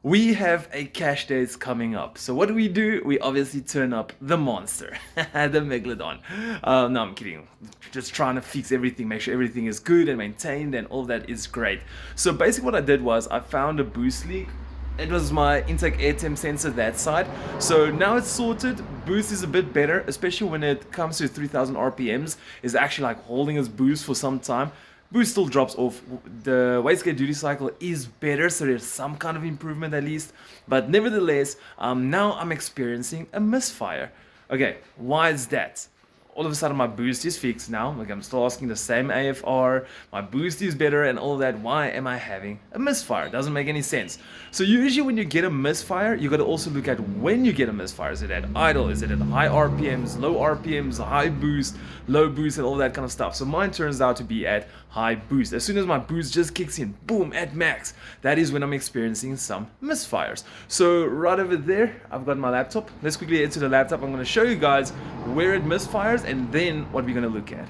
We have a cash days coming up. So what do? We obviously turn up the monster, the Megalodon. No, I'm kidding. Just trying to fix everything, make sure everything is good and maintained and all that is great. So basically what I did was I found a boost leak. It was my intake air temp sensor that side. So now it's sorted. Boost is a bit better, especially when it comes to 3000 RPMs. Is actually like holding its boost for some time. Boost still drops off. The wastegate duty cycle is better, so there's some kind of improvement at least. But nevertheless, now I'm experiencing a misfire. Okay, why is that? All of a sudden my boost is fixed now. Like I'm still asking the same AFR, my boost is better and all that. Why am I having a misfire? Doesn't make any sense. So usually when you get a misfire, you gotta also look at when you get a misfire. Is it at idle? Is it at high RPMs, low RPMs, high boost, low boost and all that kind of stuff. So mine turns out to be at high boost. As soon as my boost just kicks in, boom, at max, that is when I'm experiencing some misfires. So right over there, I've got my laptop. Let's quickly head to the laptop. I'm gonna show you guys where it misfires and then what we're gonna look at.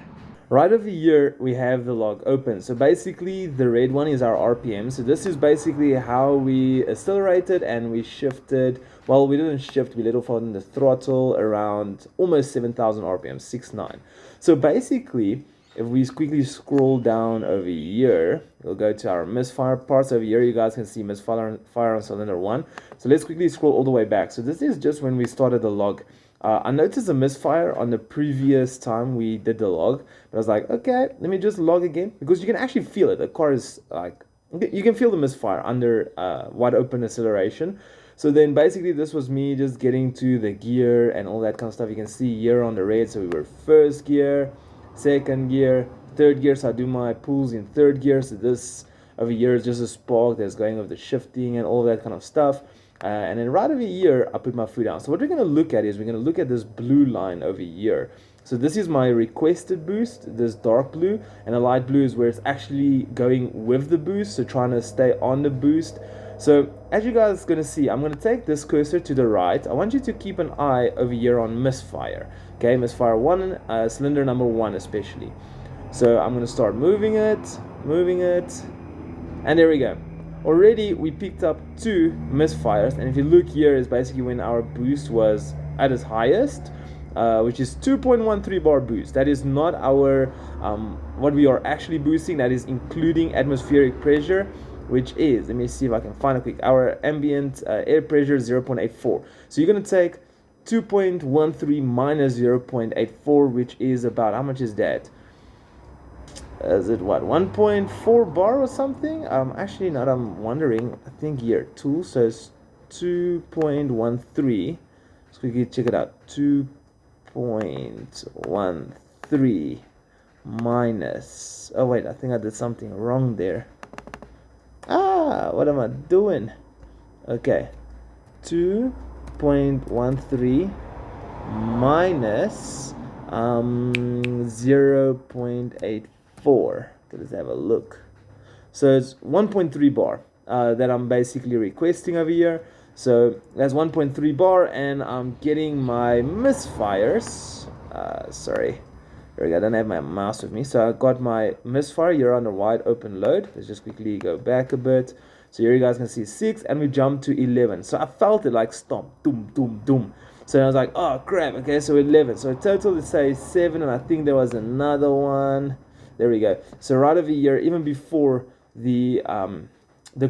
Right over here, we have the log open. So basically, the red one is our RPM. So this is basically how we accelerated and we shifted. Well, we didn't shift, we let off on the throttle around almost 7,000 RPM, 6.9. So basically, if we quickly scroll down over here, we'll go to our misfire parts. Over here, you guys can see misfire on cylinder 1. So let's quickly scroll all the way back. So this is just when we started the log. I noticed a misfire on the previous time we did the log, but I was like, okay, let me just log again, because you can actually feel it. The car is like, you can feel the misfire under wide open acceleration. So then basically this was me just getting to the gear and all that kind of stuff. You can see here on the red, so we were first gear, second gear, third gear. So I do my pulls in third gear. So this over here is just a spark that's going over the shifting and all that kind of stuff. And then right over here, I put my foot down. So what we're going to look at is we're going to look at this blue line over here. So this is my requested boost, this dark blue, and the light blue is where it's actually going with the boost, so trying to stay on the boost. So as you guys are going to see, I'm going to take this cursor to the right. I want you to keep an eye over here on misfire. Okay, misfire 1, cylinder number 1 especially. So I'm going to start moving it, and there we go. Already we picked up 2 misfires, and if you look here is basically when our boost was at its highest, which is 2.13 bar boost. That is not our what we are actually boosting. That is including atmospheric pressure, which is, let me see if I can find a quick, our ambient air pressure 0.84. So you're going to take 2.13 minus 0.84, which is about, how much is that? Is it what, 1.4 bar or something? Actually not, I'm wondering. I think here 2 says 2.13. So we can check it out. 2.13 minus, oh wait, I think I did something wrong there. What am I doing? Okay, 2.13 minus 0.84. Let's have a look. So it's 1.3 bar that I'm basically requesting over here. So that's 1.3 bar, and I'm getting my misfires. Sorry, there we go. I don't have my mouse with me. So I got my misfire here under wide open load. Let's just quickly go back a bit. So here you guys can see 6, and we jumped to 11. So I felt it like stomp, doom, doom, doom. So I was like, oh crap. Okay, so 11. So total, let's say 7, and I think there was another one. There we go. So right over here, even before the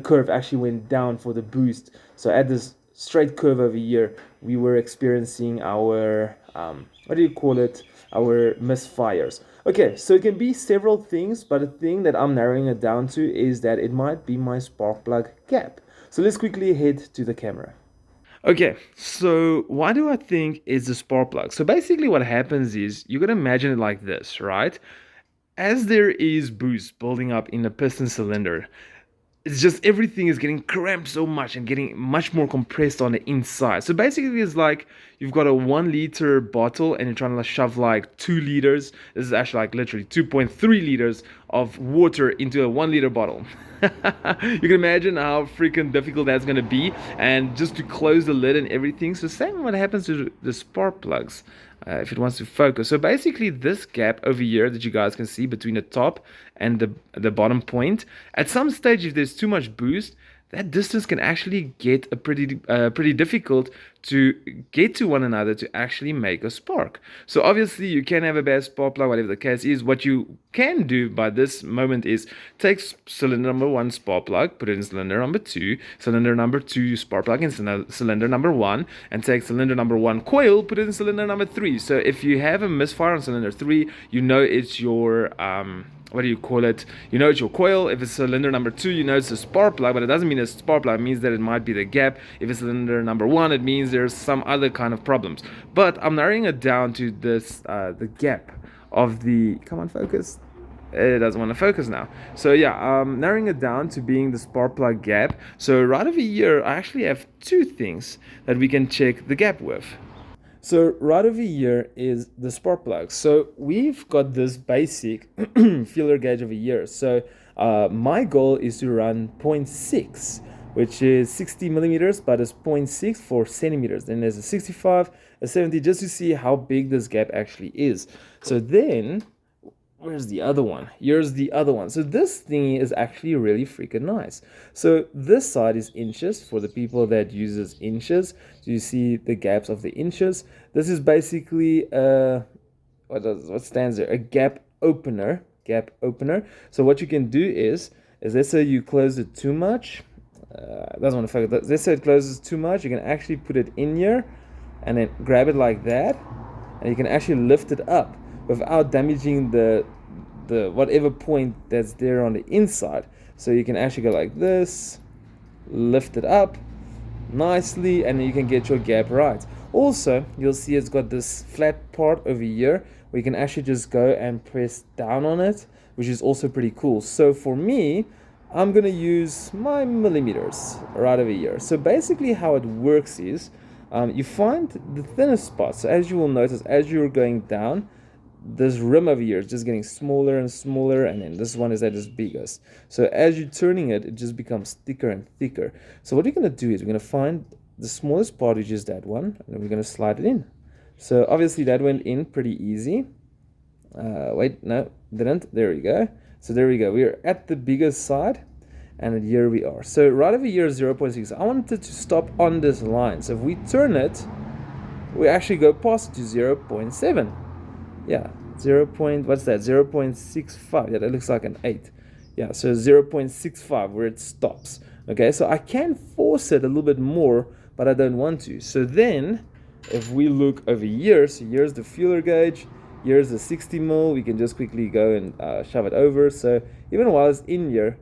curve actually went down for the boost. So at this straight curve over here, we were experiencing our what do you call it? Our misfires. Okay, so it can be several things, but the thing that I'm narrowing it down to is that it might be my spark plug gap. So let's quickly head to the camera. Okay, so why do I think it's the spark plug? So basically what happens is, you gotta imagine it like this, right? As there is boost building up in the piston cylinder, it's just everything is getting cramped so much and getting much more compressed on the inside. So basically it's like you've got a 1 liter bottle and you're trying to shove like 2 liters. This is actually like literally 2.3 liters of water into a 1 liter bottle. You can imagine how freaking difficult that's going to be, and just to close the lid and everything. So same what happens to the spark plugs if it wants to focus. So basically this gap over here that you guys can see between the top and the bottom point, at some stage if there's too much boost, that distance can actually get a pretty difficult to get to one another to actually make a spark. So obviously you can have a bad spark plug, whatever the case is. What you can do by this moment is take cylinder number 1 spark plug, put it in cylinder number 2, cylinder number 2 spark plug in cylinder number 1, and take cylinder number 1 coil, put it in cylinder number 3. So if you have a misfire on cylinder 3, you know it's your what do you call it? You know it's your coil. If it's cylinder number 2, you know it's a spark plug, but it doesn't mean it's a spark plug. It means that it might be the gap. If it's cylinder number 1, it means there's some other kind of problems. But I'm narrowing it down to this, the gap of the, come on, focus. It doesn't want to focus now. So yeah, narrowing it down to being the spark plug gap. So right over here, I actually have 2 things that we can check the gap with. So right over here is the spark plug. So we've got this basic feeler gauge over here. So my goal is to run 0.6, which is 60 millimeters, but it's 0.6 for centimeters. Then there's a 65, a 70, just to see how big this gap actually is. So then, where's the other one? Here's the other one. So this thing is actually really freaking nice. So this side is inches for the people that uses inches. So you see the gaps of the inches. This is basically what stands there? A gap opener. Gap opener. So what you can do is let's say you close it too much. Doesn't want to focus. Let's say it closes too much. You can actually put it in here, and then grab it like that, and you can actually lift it up without damaging the whatever point that's there on the inside. So you can actually go like this, lift it up nicely, and then you can get your gap right. Also, you'll see it's got this flat part over here where you can actually just go and press down on it, which is also pretty cool. So for me, I'm gonna use my millimeters right over here. So basically how it works is you find the thinnest spot. So as you will notice, as you're going down, this rim over here is just getting smaller and smaller, and then this one is at its biggest. So as you're turning it, it just becomes thicker and thicker. So what we're going to do is we're going to find the smallest part, which is that one, and then we're going to slide it in. So obviously that went in pretty easy. Wait, no, didn't. There we go. So there we go. We're at the biggest side, and here we are. So right over here is 0.6. I wanted to stop on this line. So if we turn it, we actually go past it to 0.7. Yeah, 0.65. Yeah, that looks like an 8. Yeah, so 0.65 where it stops. Okay, so I can force it a little bit more, but I don't want to. So then, if we look over here, so here's the feeler gauge, here's the 60 mil. We can just quickly go and shove it over. So even while it's in here,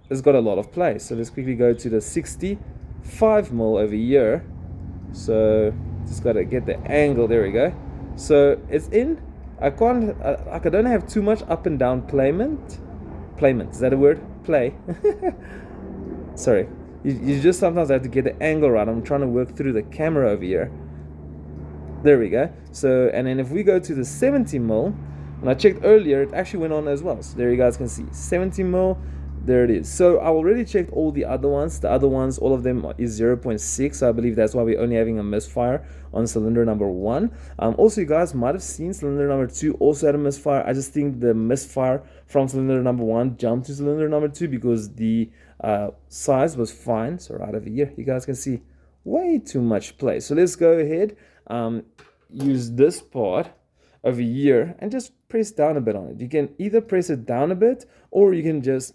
it's got a lot of play. So let's quickly go to the 65 mil over here. So just gotta get the angle. There we go. So it's in. I don't have too much up and down playment. Is that a word? Play. Sorry. You just sometimes have to get the angle right. I'm trying to work through the camera over here. There we go. So, and then if we go to the 70 mil, and I checked earlier, it actually went on as well. So there you guys can see 70 mil. There it is. So I already checked all the other ones. The other ones, all of them is 0.6. So I believe that's why we're only having a misfire on cylinder number 1. Also, you guys might have seen cylinder number 2 also had a misfire. I just think the misfire from cylinder number 1 jumped to cylinder number 2 because the size was fine. So right over here, you guys can see way too much play. So let's go ahead, use this part over here and just press down a bit on it. You can either press it down a bit, or you can just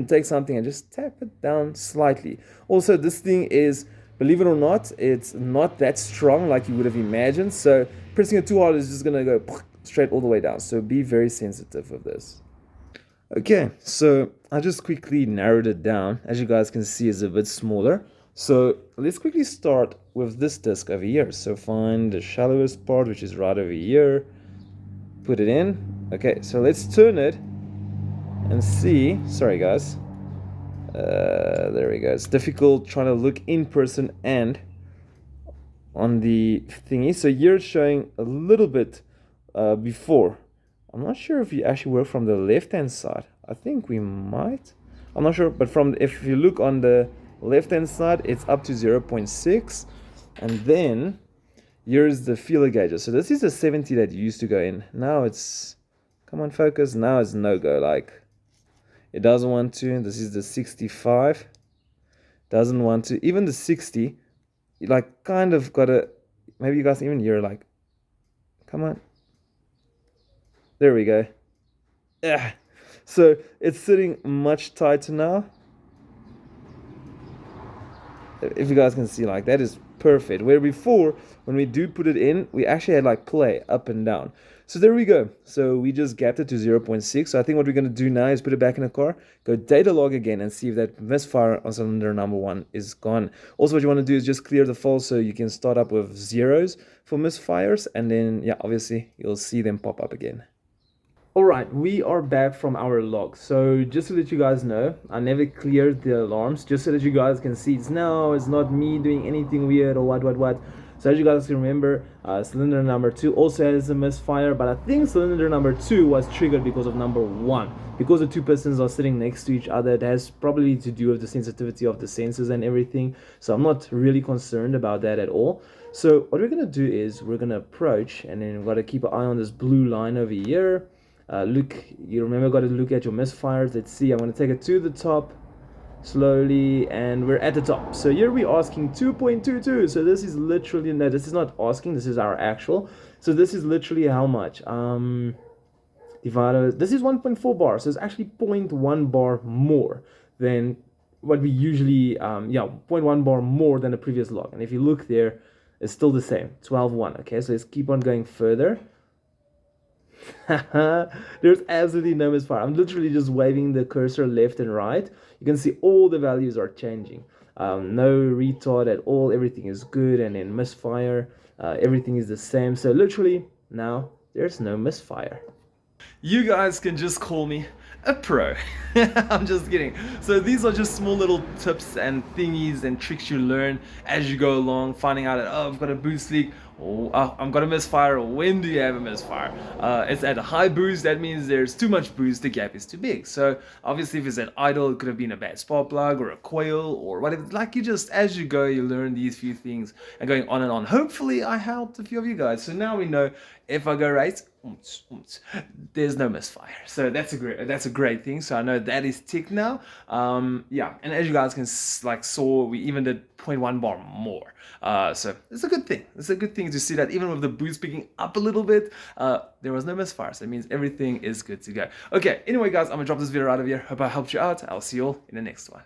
take something and just tap it down slightly. Also, this thing is, believe it or not, it's not that strong like you would have imagined. So pressing it too hard is just gonna go straight all the way down. So be very sensitive of this. Okay, so I just quickly narrowed it down. As you guys can see, it's a bit smaller. So let's quickly start with this disc over here. So find the shallowest part, which is right over here. Put it in. Okay, so let's turn it and see. Sorry guys, there we go. It's difficult trying to look in person and on the thingy. So here it's showing a little bit before. I'm not sure if you actually work from the left hand side. I think we might. I'm not sure, but if you look on the left hand side, it's up to 0.6, and then here's the feeler gauges. So this is the 70 that used to go in. Now it's, come on focus, now it's no go, like it doesn't want to. This is the 65. doesn't want to. Even the 60, like kind of gotta. Maybe you guys even hear like, come on. There we go. Yeah. So it's sitting much tighter now. If you guys can see, like that is perfect. Where before, when we do put it in, we actually had like play up and down. So there we go. So we just gapped it to 0.6. So I think what we're going to do now is put it back in the car, go data log again and see if that misfire on cylinder number 1 is gone. Also, what you want to do is just clear the false so you can start up with zeros for misfires, and then yeah, obviously you'll see them pop up again. Alright, we are back from our log. So just to let you guys know, I never cleared the alarms, just so that you guys can see it's not me doing anything weird or what. So as you guys can remember, cylinder number 2 also has a misfire, but I think cylinder number 2 was triggered because of number 1. Because the two pistons are sitting next to each other, it has probably to do with the sensitivity of the sensors and everything. So I'm not really concerned about that at all. So what we're going to do is we're going to approach, and then we've got to keep an eye on this blue line over here. Look, you remember, got to look at your misfires. Let's see, I'm going to take it to the top slowly, and we're at the top. So here we're asking 2.22. So this is literally, no, this is not asking, this is our actual. So this is literally how much? Divided, this is 1.4 bar, so it's actually 0.1 bar more than what we usually, 0.1 bar more than the previous log. And if you look there, it's still the same, 12.1. Okay, so let's keep on going further. There's absolutely no misfire. I'm literally just waving the cursor left and right. You can see all the values are changing. No retard at all. Everything is good. And then misfire, everything is the same. So literally now there's no misfire. You guys can just call me a pro. I'm just kidding. So these are just small little tips and thingies and tricks you learn as you go along, finding out that, oh, I've got a boost leak, or oh, I've got a misfire, or when do you have a misfire? It's at a high boost, that means there's too much boost, the gap is too big. So obviously if it's at idle, it could have been a bad spark plug or a coil or whatever. Like, you just, as you go, you learn these few things and going on and on. Hopefully I helped a few of you guys. So now we know if I go right, there's no misfire. So that's a great thing. So I know that is ticked now. Yeah, and as you guys can saw, we even did 0.1 bar more. So it's a good thing. It's a good thing to see that even with the boost picking up a little bit, there was no misfire. So it means everything is good to go. Okay, anyway guys, I'm gonna drop this video out of here. Hope I helped you out. I'll see you all in the next one.